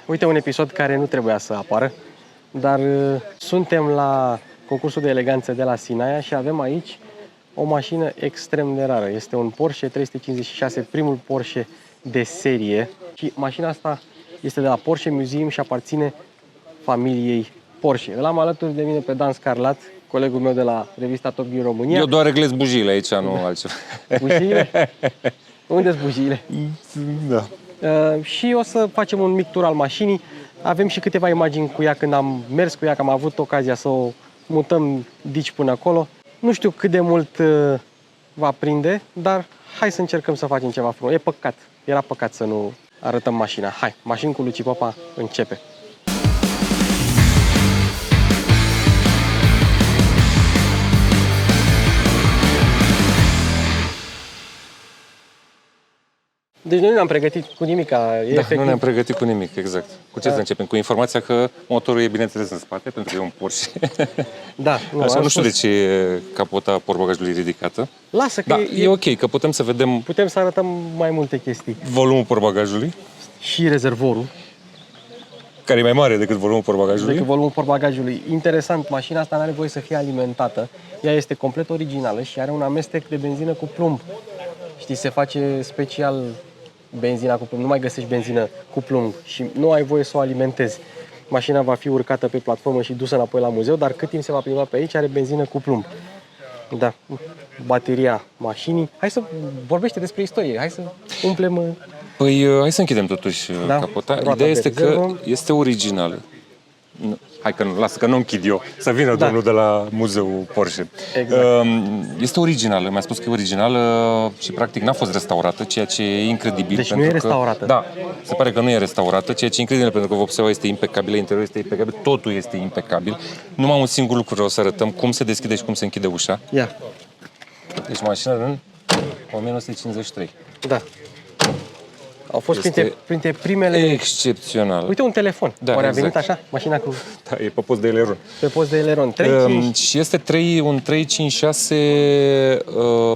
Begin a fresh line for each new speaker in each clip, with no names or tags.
Uite un episod care nu trebuia să apară, dar suntem la concursul de eleganță de la Sinaia și avem aici o mașină extrem de rară. Este un Porsche 356, primul Porsche de serie. Și mașina asta este de la Porsche Museum și aparține familiei Porsche. Îl am alături de mine pe Dan Scarlat, colegul meu de la revista Top Gear România.
Eu doar reglez bujiile aici, nu altceva.
Bujiile? Unde-s bujiile?
Da.
Și o să facem un mic tur al mașinii. Avem și câteva imagini cu ea când am mers cu ea, că am avut ocazia să o mutăm dici până acolo. Nu știu cât de mult va prinde, dar hai să încercăm să facem ceva frumos. E păcat, era păcat să nu arătăm mașina. Hai, mașini cu Luci Popa începe. Deci noi nu ne-am pregătit cu nimic.
Nu ne-am pregătit cu nimic, exact. Cu ce să începem? Cu informația că motorul e bineînțeles în spate, pentru că e un Porsche.
Da.
Așa, nu știu de ce e capota portbagajului ridicată.
Lasă că
da, e ok, că putem să vedem...
Putem să arătăm mai multe chestii.
Volumul portbagajului.
Și rezervorul.
Care e mai mare decât volumul portbagajului.
Decât volumul portbagajului. Interesant, mașina asta nu are voie să fie alimentată. Ea este complet originală și are un amestec de benzină cu plumb. Știi, se face special benzina cu plumb. Nu mai găsești benzină cu plumb și nu ai voie să o alimentezi. Mașina va fi urcată pe platformă și dusă înapoi la muzeu, dar cât timp se va plimba pe aici, are benzină cu plumb. Da, bateria mașinii. Hai să vorbește despre istorie, hai să umplem...
Păi, hai să închidem totuși capota. Ideea este că este originală. Hai că nu, lasă că nu închid eu, să vină domnul de la muzeul Porsche.
Exact.
Este originală, mi-a spus că e originală și practic n-a fost restaurată, ceea ce e incredibil.
Deci nu e restaurată?
Da, se pare că nu e restaurată, ceea ce e incredibil pentru că vopseaua este impecabilă, interiorul este impecabil, totul este impecabil. Numai un singur lucru vreau să arătăm, cum se deschide și cum se închide ușa.
Ia.
Deci mașina în 1953.
Da. Au fost printre primele...
Excepțional.
Uite un telefon.
Da,
oare
exact.
a venit așa? Mașina cu...
Da, e pe post de eleron.
Pe post de eleron.
Și este un 356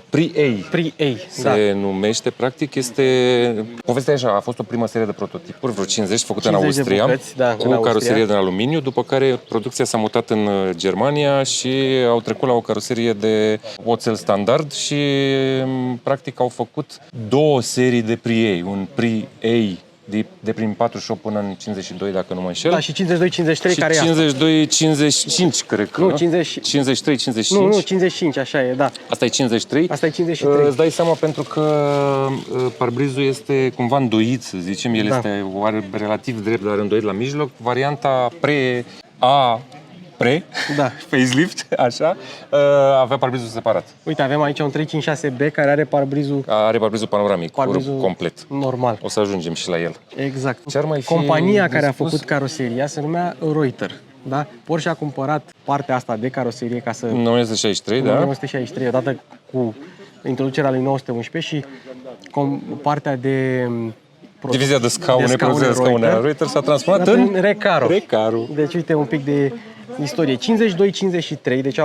Pre-A.
Pre-A,
se numește, practic, este... Povestea așa, a fost o primă serie de prototipuri, vreo 50, făcute în Austria,
bucăți,
cu caroserie din aluminiu, după care producția s-a mutat în Germania și au trecut la o caroserie de oțel standard și, practic, au făcut două serii de Pre-A, un Pre-A de prin 48 până în 52, dacă nu mă înșel.
Da, și 52-53 care
e 52-55, cred că.
Nu,
53-55.
Nu, 55, așa e, da.
Asta e 53.
Asta e 53.
Îți dai seama pentru că parbrizul este cumva îndoit, să zicem. El este relativ drept, dar îndoit la mijloc. Varianta facelift, așa, avea parbrizul separat.
Uite, avem aici un 356B care are parbrizul...
Are parbrizul panoramic, complet.
Normal.
O să ajungem și la el.
Exact.
Ce-ar mai fi
Compania care a făcut caroseria se numea Reuter. Da? Porsche a cumpărat partea asta de caroserie ca să...
1963, da?
1963, odată cu introducerea lui 911 și partea de...
Divizia de scaune, producția de scaune a Reuter s-a transformat în
Recaro. Deci uite un pic de istorie. 52-53, deci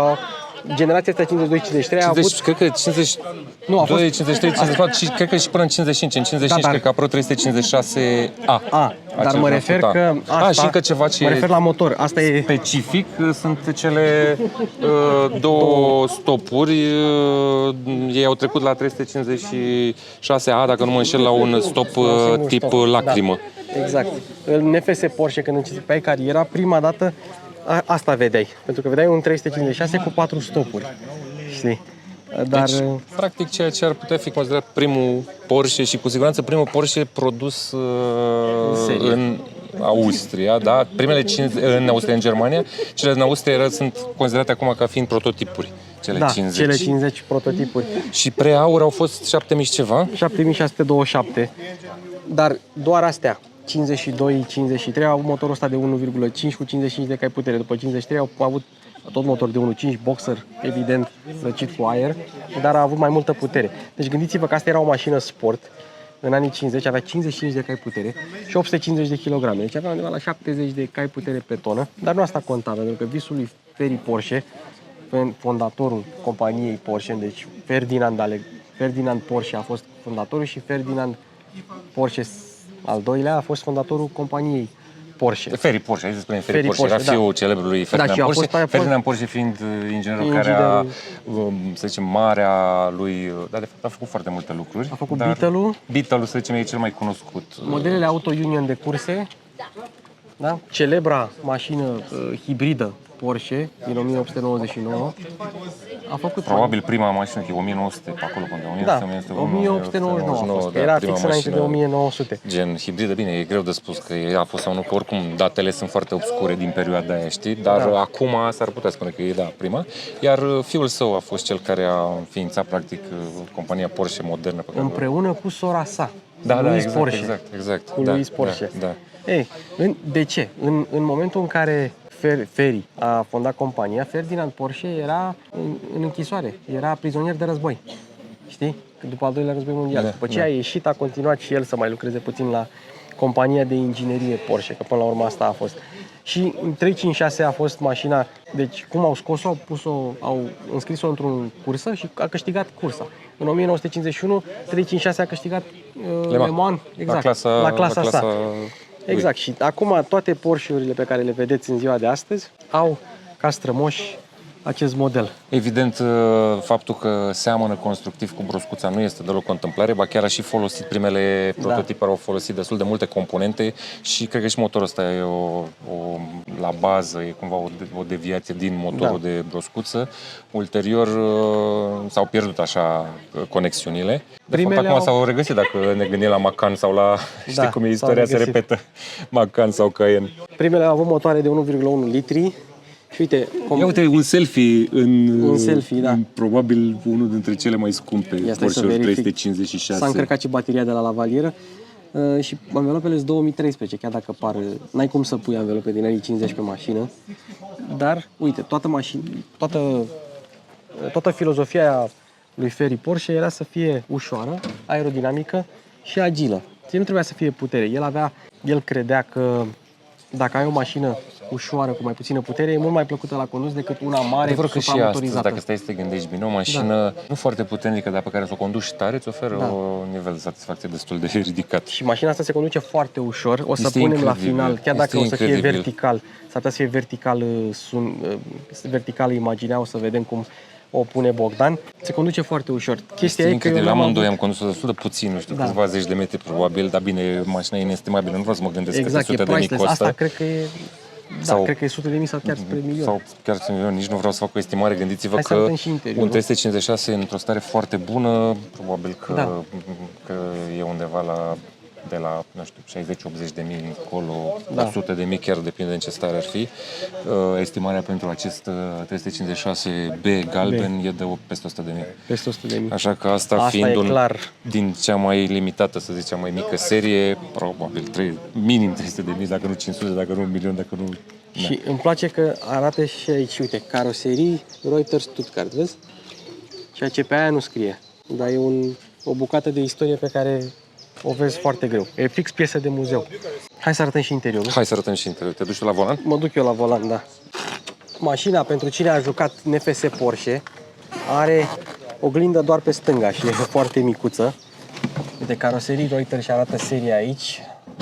generația asta 52-53 a avut...
Cred că 52, 53, 54 și cred că și până în 55. În 55 cred că a apărut 356A.
Dar mă refer că asta...
și încă ceva ce
mă refer la motor. Asta e
specific, sunt cele două stopuri. Ei au trecut la 356A, dacă nu mă înșel, la un stop tip lacrimă.
Da. Exact. În NFS Porsche, când începeai cariera, prima dată asta vedeai. Pentru că vedeai un 356 cu 4 stopuri. Știi? Dar...
Deci, practic, ceea ce ar putea fi considerat primul Porsche și cu siguranță primul Porsche produs în Austria, da? Primele 5 în Austria, în Germania, cele din Austria sunt considerate acum ca fiind prototipuri. Cele 50.
Cele 50 prototipuri.
Și pre-aur au fost 7000 ceva?
7627. Dar doar astea. 52-53 au avut motorul ăsta de 1,5 cu 55 de cai putere. După 53 au avut tot motor de 1.5, boxer, evident, răcit cu aer, dar a avut mai multă putere. Deci gândiți-vă că asta era o mașină sport. În anii 50 avea 55 de cai putere și 850 de kilograme. Deci avea undeva la 70 de cai putere pe tonă. Dar nu asta conta, pentru că visul lui Ferry Porsche, fondatorul companiei Porsche, deci Ferdinand Porsche a fost fondatorul și Ferdinand Porsche al doilea a fost fondatorul companiei Porsche.
Ferry Porsche, hai să spunem Ferry
Ferry
Porsche. Era
Porsche,
fiul celebrului Ferdinand
și a
Porsche.
fost aia
Ferdinand Porsche fiind inginerul care a, să zicem, marea lui, dar de fapt a făcut foarte multe lucruri.
A făcut
dar
Beetle-ul.
Beetle-ul, să zicem, e cel mai cunoscut.
Modelele Auto Union de curse, da? Celebra mașină hibridă Porsche din 1899. A făcut
Probabil prima mașină, că e 1900, pe acolo, până 1900,
1899 a fost.
da,
Era
prima
fix înainte de
mașină
1900.
Gen hibridă, bine, e greu de spus că a fost sau nu, că oricum datele sunt foarte obscure din perioada aia, știi? Dar acum s-ar putea spune că e, da, prima. Iar fiul său a fost cel care a înființat, practic, compania Porsche modernă. Pe care
Împreună cu sora sa,
da,
Louis
exact,
Porsche.
exact.
Cu Louis Porsche.
Da.
Ei, de ce? În momentul în care Ferry a fondat compania, Ferdinand Porsche era în închisoare, era prizonier de război. Știi? După al doilea război mondial. După ce a ieșit, a continuat și el să mai lucreze puțin la compania de inginerie Porsche, că până la urmă asta a fost. Și în 356 a fost mașina, deci cum au scos-o, au înscris-o într-un cursă și a câștigat cursa. În 1951, 356 a câștigat Le Mans, exact, la clasa sa. Exact, și acum toate Porsche-urile pe care le vedeți în ziua de astăzi au ca strămoși acest model.
Evident, faptul că seamănă constructiv cu broscuța nu este deloc o întâmplare, ba chiar a și folosit primele prototipe, au folosit destul de multe componente și cred că și motorul ăsta e la bază, e cumva o deviație din motorul de broscuță. Ulterior s-au pierdut așa conexiunile. De fapt, acum s-au regăsit, dacă ne gândim la Macan sau la, știi cum e, istoria se repetă, Macan sau Cayenne.
Primele au avut motoare de 1,1 litri. Și uite,
ia uite, un selfie
în
probabil unul dintre cele mai scumpe Porsche 356.
S-a încărcat și bateria de la lavalieră și anvelopele sunt 2013, chiar dacă par, n-ai cum să pui anvelope din anii 50 pe mașină, dar uite, toată filozofia lui Ferry Porsche era să fie ușoară, aerodinamică și agilă. Nu trebuia să fie putere. El credea că dacă ai o mașină ușoară, cu mai puțină putere, e mult mai plăcută la condus decât una mare, supramotorizată.
Dacă stai să te gândești bine, o mașină nu foarte puternică, dar pe care să o conduci tare, îți oferă un nivel de satisfacție destul de ridicat.
Și mașina asta se conduce foarte ușor. O să punem la final, chiar dacă o să fie vertical, s-ar putea să fie vertical imaginea, o să vedem cum o pune Bogdan. Se conduce foarte ușor. Chestia e că eu
amândoi am condus destul de puțin, nu știu, câțiva zeci de metri probabil, dar bine, mașina e inestimabilă, nu vreau să mă gândesc că sute de mii costă.
Asta cred că e... cred că e sute de mii sau chiar spre milion.
Sau chiar spre milion, nici nu vreau să fac o estimare. Gândiți-vă că un 356 într-o stare foarte bună, probabil că e undeva de la, nu știu, 60-80 de mii încolo, 100 de mii, chiar depinde în ce stare ar fi. Estimarea pentru acest 356B galben e de peste 100 de mii.
Peste 100 de mii.
Așa că asta fiind din cea mai limitată, să zicem, mai mică serie, probabil minim 300 de mii, dacă nu 500, dacă nu 1 milion, dacă nu...
Și îmi place că arată și aici, uite, caroserii Reuter Stuttgart, vezi? Ceea ce pe aia nu scrie, dar e o bucată de istorie pe care o vezi foarte greu. E fix piesă de muzeu. Hai să arătăm și interiorul.
Hai să arătăm și interiorul. Te duci tu la volan?
Mă duc eu la volan, da. Mașina, pentru cine a jucat NFS Porsche, are oglindă doar pe stânga și e foarte micuță. Uite, caroserii Reuter și arată seria aici.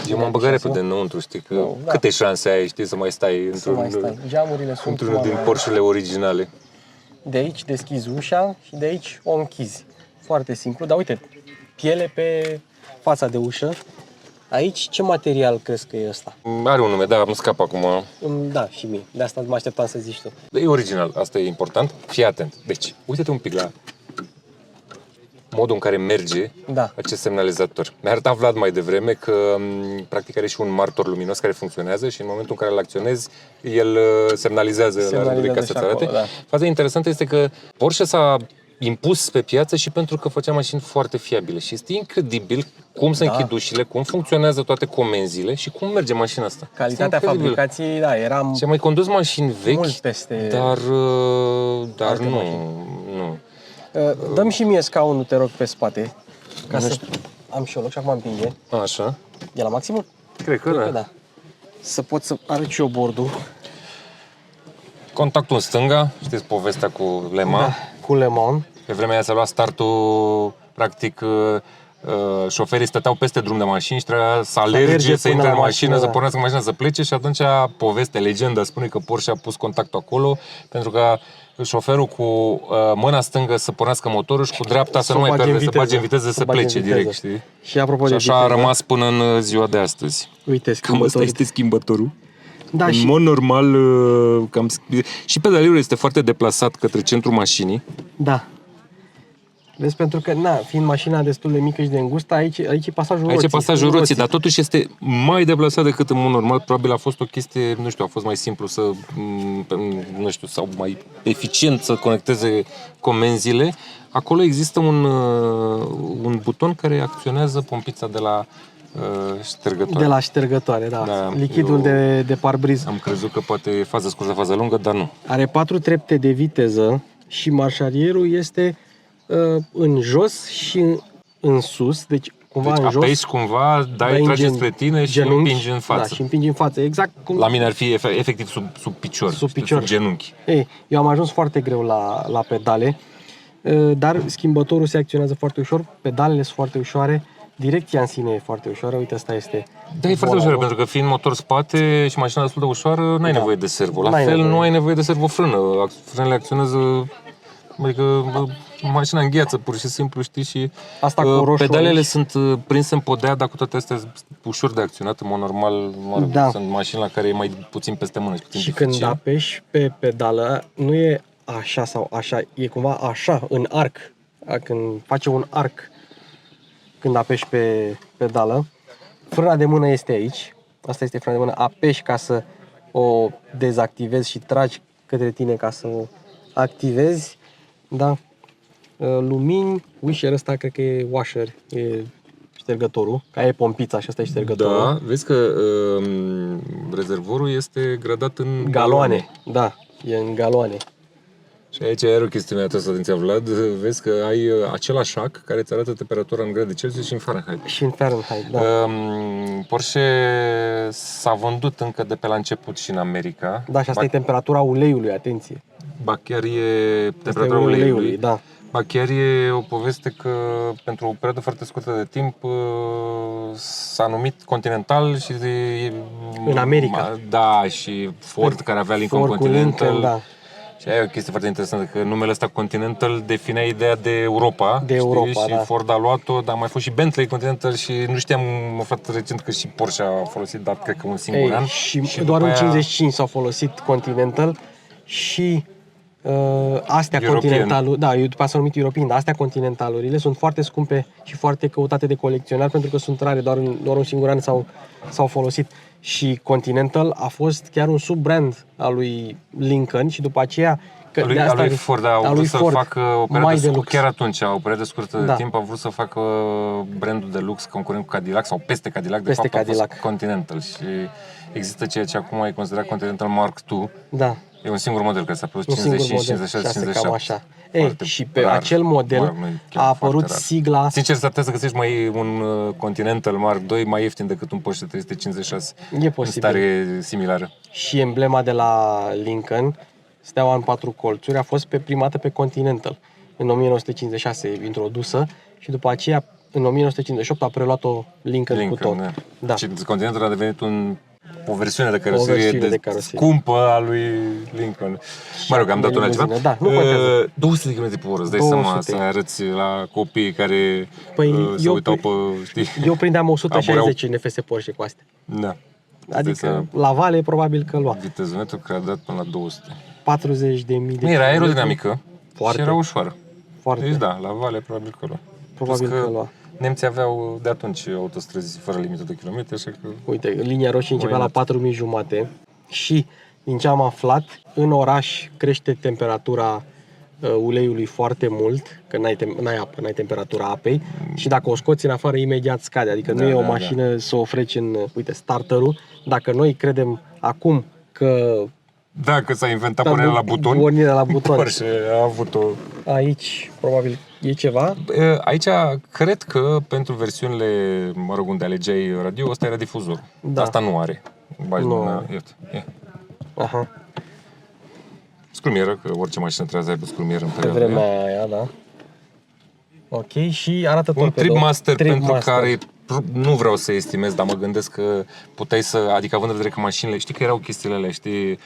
Eu m-am băgat repede înăuntru, știi, că câte șanse ai, știi, să mai stai
Geamurile sunt
într-unul din Porsche-urile originale.
De aici deschizi ușa și de aici o închizi. Foarte simplu, dar uite, piele pe fața de ușă. Aici, ce material crezi că e ăsta?
Are un nume, dar îmi scapă acum.
Da, și mie. De asta mă așteptam să zici tu.
E original, asta e important. Fii atent. Deci, uite-te un pic la modul în care merge acest semnalizator. Mi-a arătat Vlad mai devreme că practic are și un martor luminos care funcționează și în momentul în care îl acționezi, el semnalizează la rândul ca să-ți arate. Faza interesantă este că Porsche s-a impus pe piață și pentru că făcea mașini foarte fiabile. Și este incredibil cum se închid ușile, cum funcționează toate comenzile și cum merge mașina asta.
Calitatea fabricației, eram...
Și am mai condus mașini vechi, dar nu.
Dă-mi și mie scaunul, te rog, pe spate. Ca să am și eu loc și acum împinge.
Așa.
E la maximum?
Cred că da.
Să pot să arăt și eu bordul.
Contactul în stânga, știți povestea cu Le Mans?
Cu Le Mans.
Pe vremea aia s-a luat startul, practic, șoferii stăteau peste drum de mașini și trebuia să alerge, să
până
intre
la
în mașină,
mașină,
să
da.
pornească mașina, să plece și atunci povestea, legenda spune că Porsche a pus contactul acolo pentru că șoferul cu mâna stângă să pornească motorul și cu dreapta să nu mai pierde, să bage în viteză, să plece direct, știi?
Și apropo
Și
de
așa a
viteză,
rămas până în ziua de astăzi.
uite,
Cam ăsta
schimbătorul.
este schimbătorul.
Da,
În
și
mod normal, și pedalierul este foarte deplasat către centrul mașinii.
da. Vezi, pentru că, fiind mașina destul de mică și de îngustă, aici e pasajul roții.
Aici e pasajul roții, dar totuși este mai deplasat decât în mod normal. Probabil a fost o chestie, nu știu, a fost mai simplu să, nu știu, sau mai eficient să conecteze comenzile. Acolo există un buton care acționează pompița de la ștergătoare.
De la ștergătoare, da.
Da,
Lichidul de parbriz.
Am crezut că poate e fază scurtă, fază lungă, dar nu.
Are 4 trepte de viteză și marșarierul este în jos și în sus, deci cumva
Deci
în jos.
apesi cumva, tragi spre tine și împingi în față.
Da, și împingi în față, exact cum...
La mine ar fi efectiv sub picior,
Sub picior.
sub genunchi.
Ei, eu am ajuns foarte greu la pedale, dar schimbătorul se acționează foarte ușor, pedalele sunt foarte ușoare, direcția în sine e foarte ușoară, uite, asta este...
Da, e foarte ușoară, pentru că fiind motor spate și mașina destul de ușoară, n-ai nevoie de servo. La
N-ai
fel,
nevoie.
nu ai nevoie de servofrână. Frânele acționează, adică mașina îngheață pur și simplu, știi, și
Asta cu roșu
pedalele
aici.
sunt prinse în podea, dar cu toate astea sunt ușor de acționat, în mod normal,
Da.
sunt mașini la care e mai puțin peste mână și puțin
Și
dificil.
când apeși pe pedală, nu e așa sau așa, e cumva așa, în arc. Când face un arc, când apeși pe pedală, frâna de mână este aici. Asta este frâna de mână. Apeși ca să o dezactivezi și tragi către tine ca să o activezi. Da? Lumini, wisher ăsta cred că e washer, e ștergătorul, ca e pompița și asta e ștergătorul.
Da, vezi că rezervorul este gradat în
Galoane, da, e în galoane.
Și aici iar o chestiune, atât atenția, Vlad, vezi că ai același ac care îți arată temperatura în grade Celsius și în Fahrenheit.
Și în Fahrenheit, da.
Porsche s-a vândut încă de pe la început și în America.
Da, și asta e temperatura uleiului, atenție.
Ba chiar e temperatura uleiului.
Da.
Ba chiar e o poveste că pentru o perioadă foarte scurtă de timp s-a numit Continental și
În America.
Da, și Ford care avea Lincoln
Ford cu
Continental.
Lincoln, da.
Și aia e o chestie foarte interesantă, că numele ăsta Continental definea ideea de Europa.
De Europa,
știi?
da.
Și Ford a luat-o, dar a mai fost și Bentley Continental și nu știam, am aflat recent că și Porsche a folosit, dar cred că un singur an.
Și
după
doar în
aia
55 s-au folosit Continental și astea
European.
Continental, da, eu după aceea s-au numit European, dar astea Continentalurile sunt foarte scumpe și foarte căutate de colecționari pentru că sunt rare, doar un singur an s-au folosit. Și Continental a fost chiar un sub-brand al lui Lincoln și după aceea
a lui Ford, au vrut să facă o
mai
perioadă
de lux.
chiar atunci, o perioadă scurtă de
Da.
timp, au vrut să facă brandul de lux concurent cu Cadillac sau peste Cadillac, de
Peste
fapt a
Cadillac.
fost Continental și există ceea ce acum e considerat Continental Mark II.
Da.
E un singur model care s-a produs
Un
55,
singur model,
56,
6,
57.
cam așa. Ei,
Foarte
și pe
rar.
acel model
Mă rog, nu e chiar
a
foarte
apărut
rar.
sigla...
Sincer, să te găsești un Continental Mark II mai ieftin decât un Porsche 356.
E
În
posibil.
stare similară.
Și emblema de la Lincoln, steaua în 4 colțuri, a fost pe prima dată pe Continental. În 1956 introdusă și după aceea, în 1958, a preluat-o Lincoln cu tot.
Da. Și Continental a devenit o versiune de
versiune
caroserie
de caroserie.
scumpă a lui Lincoln. Mă rog, am dat un altceva.
Da, nu contează.
200 de km pe oră, îți dai
200.
seama să arăți la copiii care
Păi,
se
eu
uitau pe, știi?
Eu prindeam 160 în FS Porsche cu astea.
Da.
Adică la vale probabil că lua.
Vitezometru care a dat până la 200.
40.000 de
Nu, era aerodinamică
Foarte.
și era ușoară.
Foarte.
Deci da, la vale probabil că lua.
Probabil
Plus
că lua.
Nemții aveau de atunci autostrăzi fără limită de kilometri, așa că...
Uite, linia roșie începea la 4.500 și, din ce am aflat, în oraș crește temperatura uleiului foarte mult, că n-ai apă, n-ai temperatura apei și dacă o scoți în afară, imediat scade. Adică nu e o mașină să o freci în, uite, starterul. Dacă noi credem acum că...
Da, că s-a inventat pornirea la buton.
Pornirea la buton.
Porsche a avut-o.
Aici, probabil, e ceva.
Aici, cred că pentru versiunile, mă rog, unde alegeai radio, ăsta era difuzor.
Da.
Asta nu are. Bagi
Nu.
mâna, iată.
Aha.
Scrumieră, că orice mașină trebuie să aibă scrumieră în
Pe
perioada
vremea aia, da. Ok, și arată
Un
torpedo.
Tripmaster
Trip
pentru
Master.
care nu vreau să estimez, dar mă gândesc că puteai să, adică având în vedere că mașinile, știi că erau chestiile alea, știi,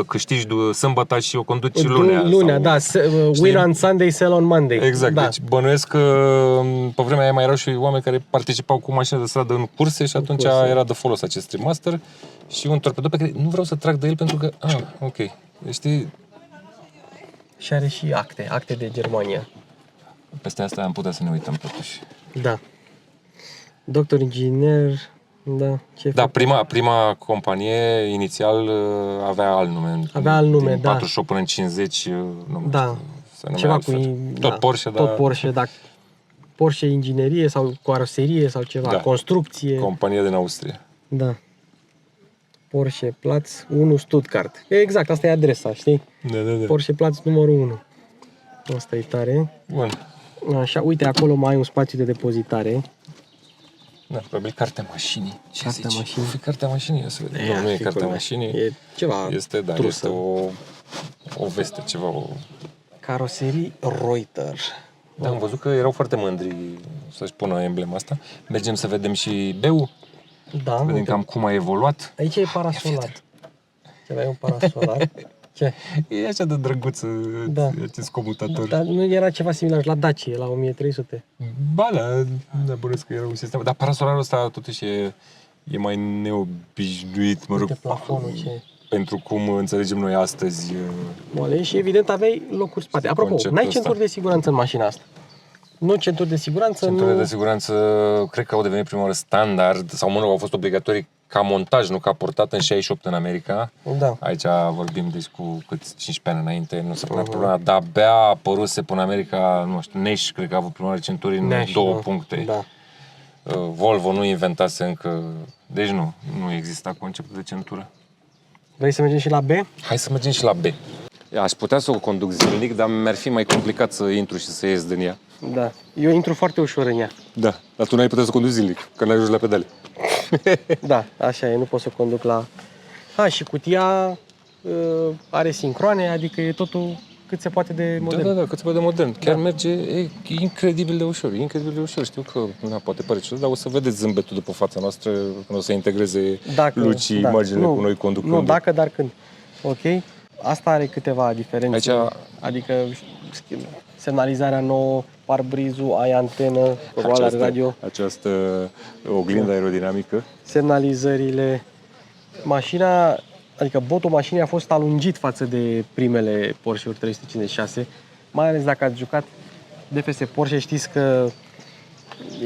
câștigi sâmbătă și o conduci lunea.
Lunea,
sau,
da, win
știi?
on Sunday, sell on Monday.
Exact,
da.
deci bănuiesc că pe vremea aia mai erau și oameni care participau cu mașini de stradă în curse și atunci era de folos acest Tripmaster și un torpedo pe care nu vreau să trag de el pentru că, ok, deci știi,
Și are și acte de Germania.
peste asta am putea să ne uităm totuși.
Da. Doctor inginer, da. Ce
Da, prima companie inițial avea alt nume.
Avea alt nume,
din
da.
48 până în 50, nu mai
Da.
știu, se numea
Ceva
altfel. Tot Porsche,
tot
dar
Porsche, da. Porsche inginerie sau caroserie sau ceva,
Da.
construcție.
compania din Austria.
Da. Porsche Platz 1 Stuttgart. Exact, asta e adresa, știi?
Da.
Porsche Platz numărul 1. Asta e tare.
Bun.
Așa, uite, acolo mai ai un spațiu de depozitare.
Da, probabil cartea mașinii. Ce
Cartea
zici?
mașinii.
Fi cartea mașinii, să vedem. Nu e cartea mașinii.
E ceva
Este, da,
trusă.
este o veste, ceva.
Caroserii Reuter.
Da, am văzut că erau foarte mândri să-și pună emblema asta. Mergem să vedem și B-ul,
Da,
vedem
uite.
cam cum a evoluat.
Aici e parasolar. Ce ai un parasolar? Ce?
E așa de drăguț
Da.
acest comutator.
Dar nu era ceva similar la Dacia, la 1300.
Ba da, bănuiesc că era un sistem. Dar parasolarul ăsta totuși e mai neobișnuit, mă rog,
Uite plafonul ce
pentru cum înțelegem noi astăzi.
moale și evident aveai locuri spate. Apropo,
Conceptul
n-ai
ăsta.
centuri de siguranță în mașina asta. Nu centuri de siguranță,
Centurile
nu...
de siguranță cred că au devenit prima oară standard, sau mă rog, au fost obligatorii ca montaj, nu ca portat în 68 în America.
Da.
Aici vorbim deci cu cât 15 ani înainte, nu se punea problema, dar abia a apăruse până în America, nu știu, Nash cred că a avut prima oară centuri în
Nash,
2
da.
puncte.
Da.
Volvo nu inventase încă, deci nu exista conceptul de centură.
Vrei să mergem și la B?
Hai să mergem și la B. Aș putea să o conduc zilnic, dar mi-ar fi mai complicat să intru și să ies din ea.
Da. Eu intru foarte ușor în ea.
Da, dar tu n-ai putea să conduci zilnic, că n-ai ajuns la pedale.
Da, așa e, nu pot să conduc la... Și cutia are sincroane, adică e totul cât se poate de modern.
Da, cât se poate de modern. Chiar merge incredibil de ușor, incredibil de ușor. Știu că, poate pare ciudat, dar o să vedeți zâmbetul după fața noastră când o să integreze Luci imaginile cu noi conducând.
Nu, dacă, dar când. Ok? Asta are câteva diferențe.
Aici-
Adică semnalizarea nouă, parbrizul, ai antenă, roala radio,
Această oglindă aerodinamică.
semnalizările. Mașina, adică botul mașinii a fost alungit față de primele Porsche-uri 356, mai ales dacă ați jucat DFS Porsche, știți că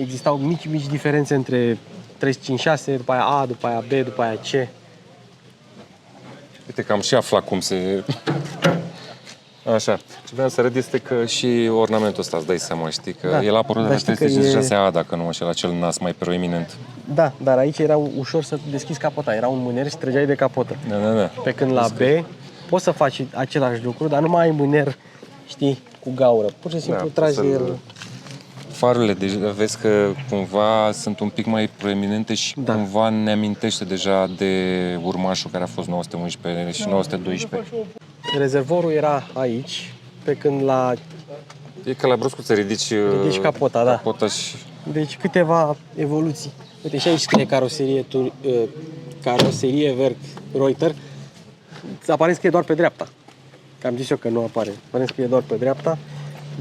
existau mici diferențe între 356, după aia A, după aia B, după aia C.
Uite că am și aflat cum se... Așa. Ce vreau să arăt este că și ornamentul ăsta, îți dai seama, știi, că
Da.
el a apărut de
Dar
la
știi că
356A, dacă nu mă înșel, acel nas mai proeminent.
Da, dar aici era ușor să deschizi capota, era un mâner și trăgeai de capotă.
Da.
Pe când la B poți să faci același lucru, dar nu mai ai mâner, știi, cu gaură. Pur și simplu
Da,
tragi
poți
de
să-l-
el.
Farurile, deci vezi că cumva sunt un pic mai proeminente și
Da.
cumva ne amintește deja de urmașul care a fost 911 și 912.
Rezervorul era aici, pe când la...
E că la bruscuță ridici
Ridici capota, da.
capota și...
Deci câteva evoluții. Uite, și aici scrie caroserie Werk Reuter. Apare scrie doar pe dreapta. Că am zis eu că nu apare. Apare scrie doar pe dreapta.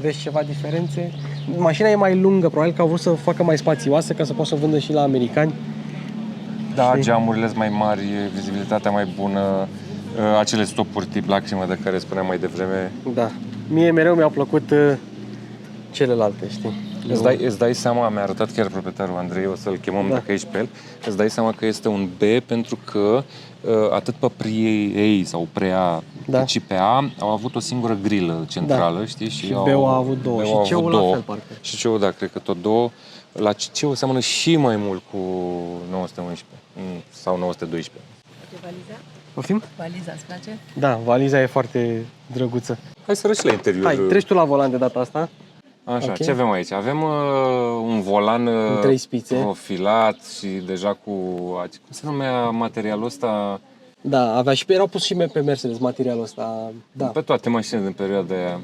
Vezi ceva diferențe. Mașina e mai lungă, probabil că au vrut să o facă mai spațioasă ca să poată să o vândă și la americani.
Da,
Știi?
geamurile sunt mai mari, vizibilitatea mai bună, acele stopuri tip lacrimă de care spuneam mai devreme.
Da. Mie mereu mi-au plăcut celelalte, știi?
Îți dai seama, mi-a arătat chiar proprietarul Andrei, o să-l chemăm
Da.
dacă ești pe el, îți dai seama că este un B pentru că atât pe pre-A sau pre-A,
Da.
cât și pe A au avut o singură grilă centrală, știi?
Și B-ul a avut două.
B-ul
Și
a avut
C-ul la
două.
fel, parcă.
Și C-ul, da, cred că tot două. La C-ul seamănă și mai mult cu 911 sau 912.
Valiza?
Poftim?
Valiza îți place?
Da, valiza e foarte drăguță.
Hai să răși la interior.
Hai, treci tu la volan de data asta.
Așa,
Ok.
ce avem aici? Avem un volan
În 3 spițe.
profilat și deja cu... Cum se numea materialul ăsta?
Da, avea și erau pus și pe Mercedes materialul ăsta. Da.
Pe toate mașinile din perioada aia.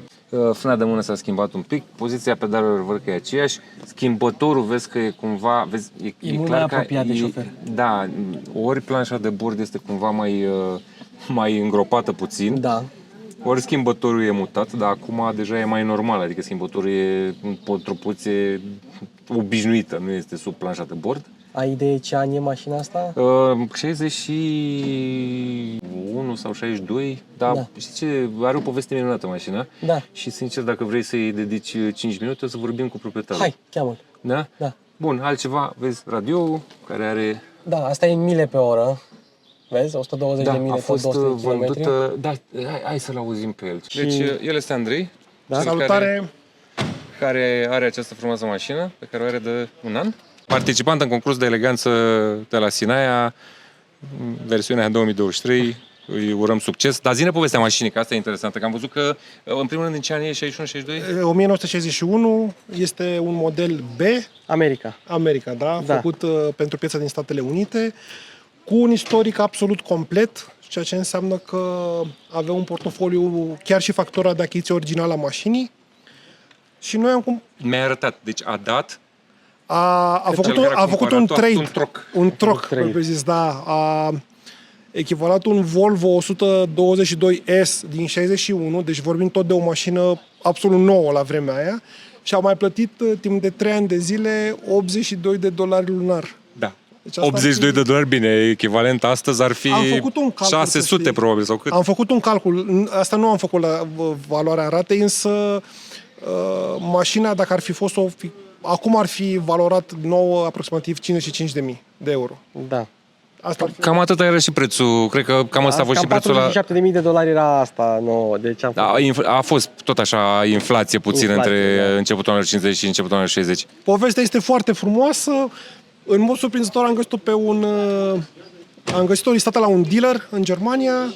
Frâna de mână s-a schimbat un pic, poziția pedalelor văd că e aceeași, schimbătorul vezi că e cumva, vezi,
E mult mai apropiat de șofer.
Da, ori planșa de bord este cumva mai îngropată puțin,
Da.
ori schimbătorul e mutat, dar acum deja e mai normal, adică schimbătorul e într-o poziție obișnuită, nu este sub planșa de bord.
Ai idee ce an e mașina asta?
61 sau 62, dar
Da.
știi ce, are o poveste minunată mașina.
Da.
Și sincer, dacă vrei să-i dedici 5 minute, o să vorbim cu proprietarul.
Hai, cheamă-l.
Da?
Da.
Bun, altceva, vezi radioul care are...
Da, asta e în mile pe oră. Vezi? 120 de mile
a
pe
fost
200 de kilometri.
vândută... Da, hai să-l auzim pe el.
Și-
Deci, el este Andrei.
Da?
cel
Salutare!
care are această frumoasă mașină, pe care o are de un an. Participant în concurs de eleganță de la Sinaia, versiunea 2023, îi urăm succes. Dar zi-ne povestea mașinii, că asta e interesantă, că am văzut că, în primul rând, în ce an e? 61-62?
1961 este un model B,
America.
America, da?
Da.
Făcut pentru piața din Statele Unite, cu un istoric absolut complet, ceea ce înseamnă că avea un portofoliu, chiar și factura de achiziție originală a mașinii. Și noi am
Mi-ai arătat. Deci a dat
a
Cel
făcut,
care a
a făcut un
cumpărat-o,
trade,
un troc.
un troc,
trade.
propriu zis, da. A echivalat un Volvo 122S din 61, deci vorbim tot de o mașină absolut nouă la vremea aia, și au mai plătit timp de 3 ani de zile $82 lunar.
Da.
Deci asta
82 de dolari, bine, echivalent astăzi ar fi
Am făcut un calcul,
600
să știi.
probabil, sau cât?
Am făcut un calcul, asta nu am făcut la valoarea ratei, însă mașina, dacă ar fi fost acum ar fi valorat nouă aproximativ 55.000 de euro.
Da.
Asta ar fi.
Cam atât era și prețul, cred că cam asta a fost și prețul la...
$47.000 era asta nouă, deci am
Da, a fost tot așa inflație puțin
Inflație,
între
da.
începutul anilor 50 și începutul anilor 60.
Povestea este foarte frumoasă. În mod surprinzător am găsit-o am găsit-o listată la un dealer în Germania.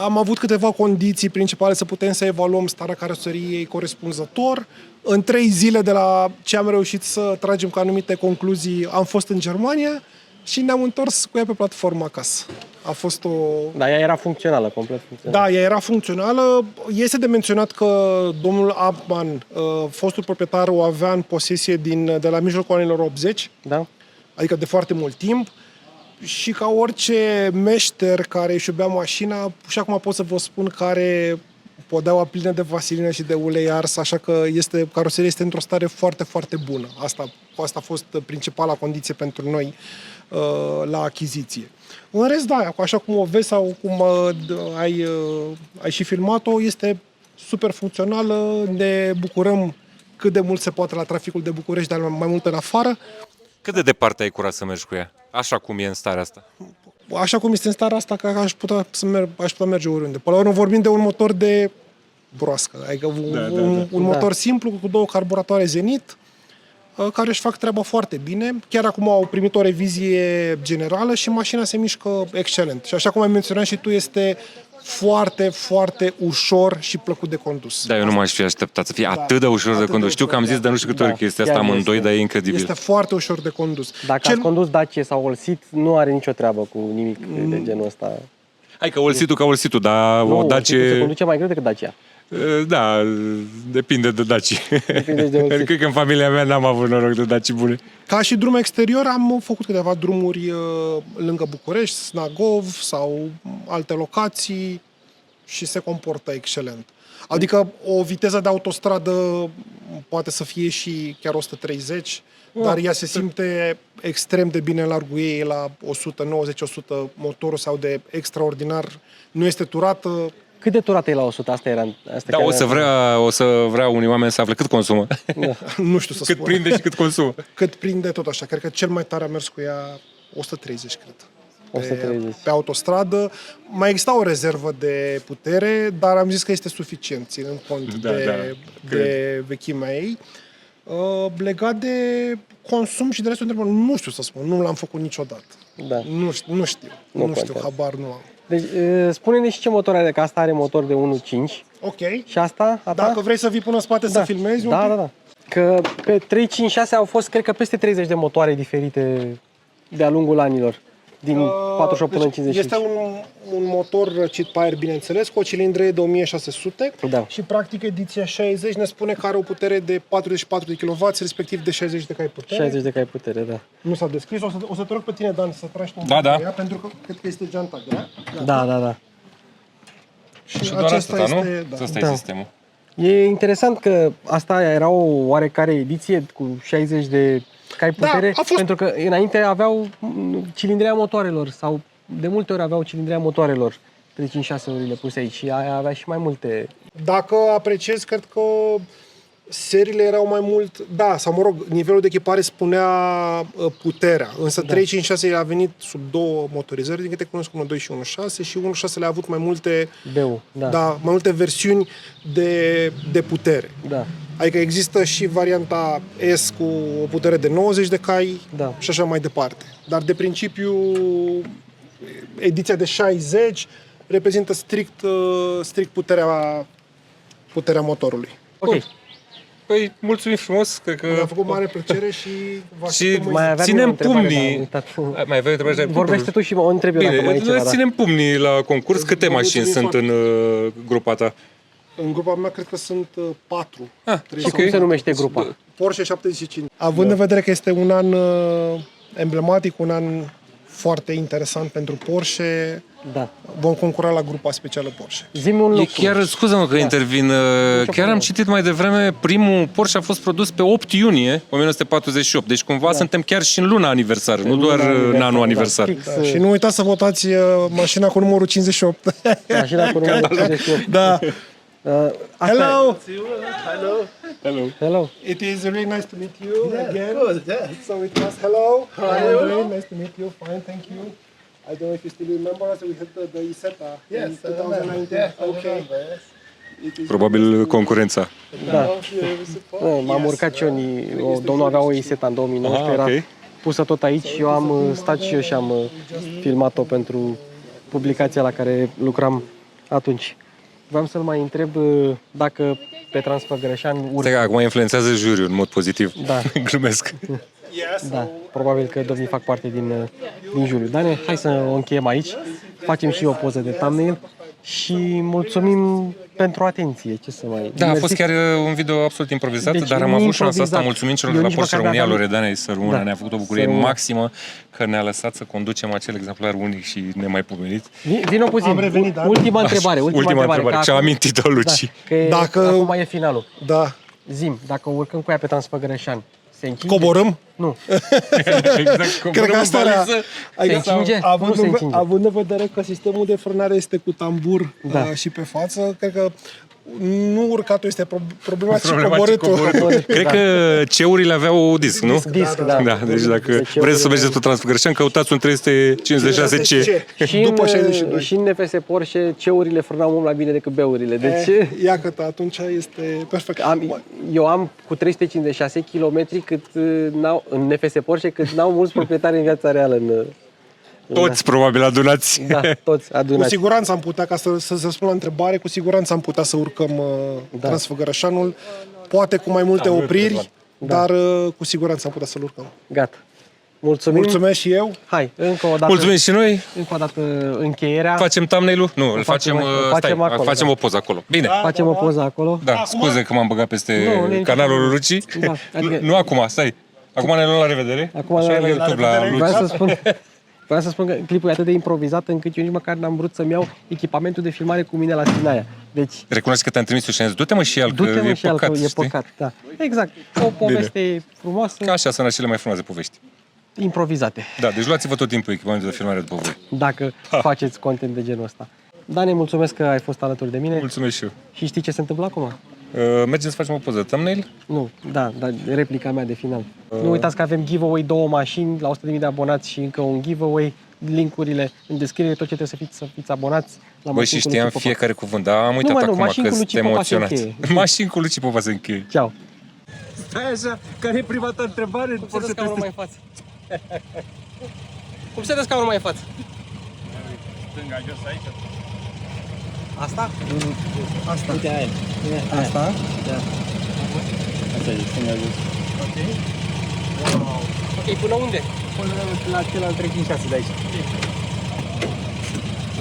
Am avut câteva condiții principale să putem să evaluăm starea caroseriei corespunzător. În 3 zile de la ce am reușit să tragem ca anumite concluzii, am fost în Germania și ne-am întors cu ea pe platformă acasă. A fost o...
Da, ea era funcțională, complet funcțională.
Da, ea era funcțională. Este de menționat că domnul Abman, fostul proprietar, o avea în posesie de la mijlocul anilor 80,
Da?
adică de foarte mult timp, și ca orice meșter care își iubea mașina, și acum pot să vă spun că are podeaua plină de vasilină și de ulei ars, așa că caroseria este într-o stare foarte, foarte bună. Asta a fost principala condiție pentru noi la achiziție. În rest, da, așa cum o vezi sau cum ai și filmat-o, este super funcțională, ne bucurăm cât de mult se poate la traficul de București, dar mai mult în afară.
Cât de departe ai curat să mergi cu ea? Așa cum e în starea asta.
Așa cum este în starea asta, că aș putea merge oriunde. Până la urmă vorbim de un motor de broască, adică un motor simplu cu 2 carburatoare Zenit, care își fac treaba foarte bine. Chiar acum au primit o revizie generală și mașina se mișcă excelent. Și așa cum ai menționat și tu, este foarte, foarte ușor și plăcut de condus.
Da, eu nu m-aș fi așteptat să fie atât de ușor de
atât de
condus. Știu că am
ușor,
zis de nu știu câte ori
Da,
chestia asta
chiar
amândoi,
este.
dar e incredibil.
Este foarte ușor de condus.
Dacă ați condus Dacia sau Olsit, nu are nicio treabă cu nimic de genul ăsta.
Hai că olsitul ca olsitul, dar
Nu,
o
Olsitul se
Dacie...
conduce mai greu decât Dacia.
Da, depinde de Daci.
Depinde de Olsit.
Cred că în familia mea n-am avut noroc de Daci bune.
Ca și drum exterior, am făcut câteva drumuri lângă București, Snagov sau alte locații și se comportă excelent. Adică o viteză de autostradă poate să fie și chiar 130, dar ea se simte extrem de bine în largul ei la 190-100, motorul sau de extraordinar, nu este turată.
Cât de turată e la 100? Asta era. Asta
Da,
chiar
o să vrea unii oameni să afle cât consumă.
Nu știu să
Cât
spun.
prinde și cât consumă.
Cât prinde tot așa. Cred că cel mai tare a mers cu ea 130, cred.
130.
Pe autostradă. Mai exista o rezervă de putere, dar am zis că este suficient, ținând cont de vechimea ei. Legat de consum și de restul întrebărilor, nu știu să spun, nu l-am făcut niciodată.
Da.
Nu știu,
Nu
nu știu,
contează.
habar nu am.
Deci, spune-ne și ce motor are, că asta are motor de 1.5
Ok.
și asta, a ta?
Dacă vrei să vii până în spate să filmezi un
da,
pic.
da. Că pe 3, 5, 6 au fost, cred că, peste 30 de motoare diferite de-a lungul anilor. din 48 până în 55.
Este un motor răcit pe aer, bineînțeles, cu o cilindră de 1600
Da.
și practic ediția 60 ne spune că are o putere de 44 de kW, respectiv de 60 de cai putere.
60 de cai putere, da.
Nu s-a deschis. O să te rog pe tine, Dan, să tragi tu un
Da,
pic
da.
pe ea, pentru că cred că este geanta grea.
Da.
Și doar
acesta
asta, nu?
este, da.
Asta e
Da.
sistemul.
E interesant că asta era o oarecare ediție cu 60 de cai
Da,
putere,
a fost-
pentru că înainte aveau cilindrea motoarelor sau de multe ori aveau cilindrea motoarelor 3-5-6-urile puse aici și aia avea și mai multe.
Dacă apreciez, cred că seriile erau mai mult, da, sau mă rog, nivelul de echipare spunea puterea, însă 356 a venit sub două motorizări, din câte cunosc, 1.2 și 1.6 și 1.6 le-a avut mai multe,
BU,
mai multe versiuni de putere.
Da.
Adică există și varianta S cu o putere de 90 de cai
Da.
și așa mai departe. Dar de principiu ediția de 60 reprezintă strict puterea motorului.
Ok.
Păi, mulțumim frumos, cred că...
Mi-a făcut mare plăcere și vă
Și
aștept mâine.
Mai aveam
ținem
eu o întrebare, dar am
pumnii.
uitat.
Mai aveai o întrebare?
Vorbește tu și mă întreb eu dacă mai e
Bine,
ceva.
noi
Da.
ținem pumnii la concurs. Câte
Vă
mașini
mulțumim
sunt în grupa ta?
În grupa mea cred că sunt 4.
Și cum se numește grupa?
Porsche 75. Având în vedere că este un an emblematic, un an foarte interesant pentru Porsche,
Da.
vom concura la grupa specială Porsche.
Zi-mi un
E
lucru.
chiar, scuză-mă că intervin, chiar am citit mai devreme, primul Porsche a fost produs pe 8 iunie 1948, deci cumva suntem chiar și în luna aniversară, nu doar în anul aniversar.
Fix,
Și nu uitați să votați mașina cu numărul 58.
mașina cu numărul 58.
Da.
Asta
Hello!
e. Hello.
It is really nice to meet you again. Good, yeah. So it was hello. Hi, Andre. Nice to meet you. Fine, thank you. I don't know if you still remember us. We had the ISETA in 2019. Okay.
Probabil concurența.
Da. M-am urcat și eu, domnul avea o Iseta în 2019,
Aha,
era
ok.
pusă tot aici și eu am stat și eu și am filmat-o pentru publicația la care lucram atunci. Vreau să-l mai întreb dacă pe Transfăgărășan
Stai că acum influențează juriul în mod pozitiv.
Da.
Glumesc.
Yes.
Da, probabil că domnii fac parte din juriu. Dane, hai să o încheiem aici. Facem și o poză de thumbnail și mulțumim pentru atenție. Ce să mai...
Da, a
Mersi.
fost chiar un video absolut improvizat,
Deci,
dar am avut șansa asta.
improvizat.
Mulțumim celor
Eu
de la
nici
Porsche
măcar
România,
n-aveam-
Loredanei Sărmână,
Da.
ne-a făcut o bucurie
Sărmână.
maximă că ne-a lăsat să conducem acel exemplar unic și nemaipomenit.
Vino puțin.
Am revenit, da?
Ultima întrebare.
Ultima întrebare.
că
Ce-a
acum-
amintit-o Luci.
Da, că
Dacă-
acum e finalul.
Da.
Zim, dacă urcăm cu ea pe Transfăgărășan, se încinge?
Coborâm?
Nu.
Exact,
Cred că asta era...
Se încinge? Cum se încinge?
Având în vedere că sistemul de frânare este cu tambur
Da.
și pe față, cred că nu urcatul este problema, ci
Problematic
coborâtul.
Cred că ceurile aveau disc, nu?
Disc, da.
Da, deci dacă
Deci
vreți să mergeți pe Transfăgărășan, căutați un 356C.
Și
După
în,
62.
și în NFS Porsche, ceurile frânau mult mai bine decât beurile. Deci
Iată, atunci este perfect.
eu am cu 356 km cât n-au, în NFS Porsche, cât n-au mulți proprietari în viața reală.
Toți probabil adunați.
Da, toți
Cu
adunați.
siguranță am putea, ca să răspund la întrebare, cu siguranță am putea să urcăm
Da.
Transfăgărășanul, poate cu mai multe opriri, dar cu siguranță am putea să-l urcăm.
Gata. Mulțumim.
Mulțumesc și eu.
Hai, încă o dată.
Mulțumim și noi.
Încă o dată încheierea.
Facem thumbnail-ul? Nu, îl
facem
facem,
acolo,
facem
da.
o poză acolo. Bine.
Facem o poză acolo.
Da, scuze că m-am băgat peste
Nu, nici-
canalul lui Luci.
Da, adică-
Nu acum, stai. Acum ne luăm la revedere.
Acum
Așa
la
e
revedere.
YouTube la Luci.
Vreau să spun că clipul e atât de improvizat încât eu nici măcar n-am vrut să-mi iau echipamentul de filmare cu mine la Sinaia. Deci,
Recunosc că te-am trimis și am zis, du-te mă și el, că
du-te mă
e
și al
păcat,
că e
știi?
păcat. Da. Exact. O poveste frumoasă,
Ca așa sunt cele mai frumoase povești.
improvizate.
Da, deci luați-vă tot timpul echipamentul de filmare după voi.
Dacă faceți content de genul ăsta. Dane, mulțumesc că ai fost alături de mine.
Mulțumesc și eu.
Și știi ce se întâmplă acum?
Mergem să facem o poză thumbnail.
Nu, da, replica mea de final. Nu uitați că avem giveaway 2 mașini la 100.000 de abonați și încă un giveaway. Linkurile în descriere, tot ce trebuie să fiți abonați la
Băi, și
Mașini cu
știam
Luci Popa.
fiecare cuvânt, dar am uitat
mă, nu,
acum
Mașini
că
cu Luci
sunt
Popa se
emoționat.
încheie.
Mașini cu Luci Popa se încheie.
Ceau!
Stai așa, care e prima ta întrebare?
Cum se dă scaunul mai în față? Cum se dă scaunul mai în față?
Stânga jos aici.
Asta? Asta. Uite aia. Asta? Da.
Asta e, stânga jos.
Ok. Wow.
Ok, până unde?
Până la celălalt 36 de aici.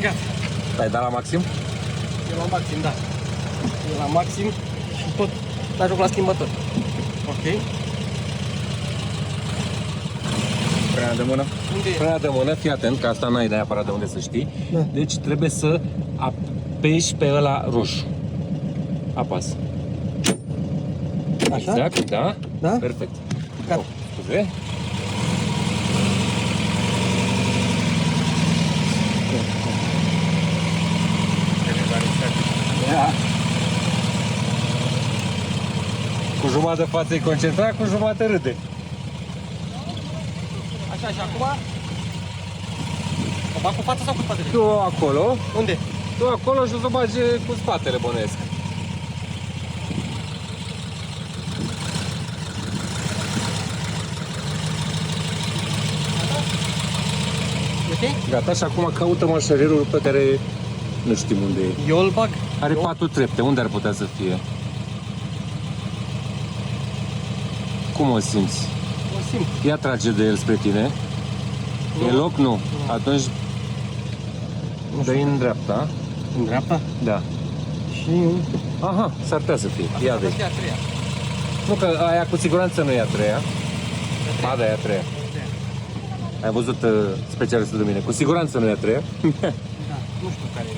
Gata.
Ai dat la maxim?
E la maxim, da. E la maxim și tot ajung la schimbător. Ok.
Frâna de mână.
Unde e?
Frâna de mână, fii atent, că asta n-ai neapărat de unde să știi.
Da.
Deci trebuie să apeși pe ăla roșu. Apasă.
Așa?
Exact, da?
Da?
Perfect.
Gata.
Scuze. Cu jumătate de față e concentrat, cu jumătate râde.
Așa, și acum? O bag cu fața sau cu spatele?
Tu acolo,
Unde?
tu acolo și o să o bagi cu spatele, bănuiesc.
Ok?
Gata, și acum caută mașerierul pe care nu știm unde e.
Eu îl bag.
Are
Eu?
4 trepte, unde ar putea să fie? Cum o simți?
O simt.
Ia trage de el spre tine. E
Nu.
loc? Nu. Atunci dă-i în dreapta.
În dreapta?
Da.
Și...
Aha, s-ar putea să fie. Ia vezi.
Asta e a treia.
Nu, că aia cu siguranță nu e a treia. Ba, da, e a treia. Ai văzut specialistul de mine. Cu siguranță nu e a treia.
Da, nu știu care e.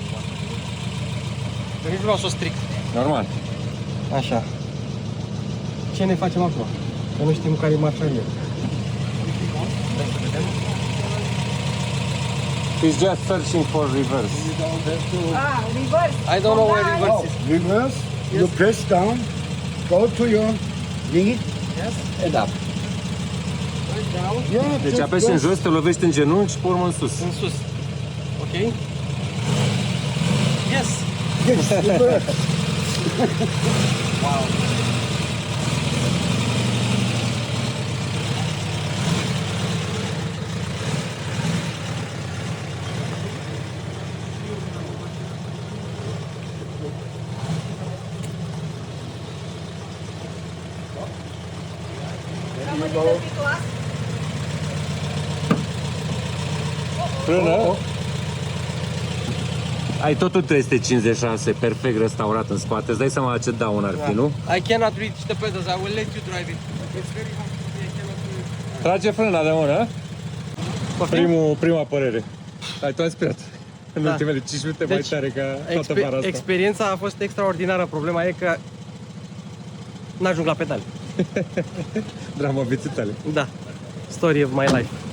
Că nici nu vreau să o stric.
Normal.
Așa. Ce ne facem acum? Că nu știm care e marșarier. Hai să vedem.
He's just searching for reverse.
I don't know where reverse is.
Reverse, you press down, go to your knee
Yes.
and up.
Down.
Yeah,
Deci
just
apeși
go.
în jos, te lovești în genunchi și pe urmă în sus.
În sus. Ok? Yes.
Yes, reverse.
Wow.
Frână. Ai totul 356, perfect restaurat în spate. Îți dai seama ce daun ar fi, nu?
I cannot reach the pedals. I will let you drive it. It's very hard to see. I cannot do it.
Trage frâna de mână. Prima părere. Ai tu aspirat. În
Da.
ultimele 5 minute mai
Deci,
tare ca toată vara asta.
Experiența a fost extraordinară. Problema e că n-ajung la pedale.
Drama vieții tale.
Da. Story of my life.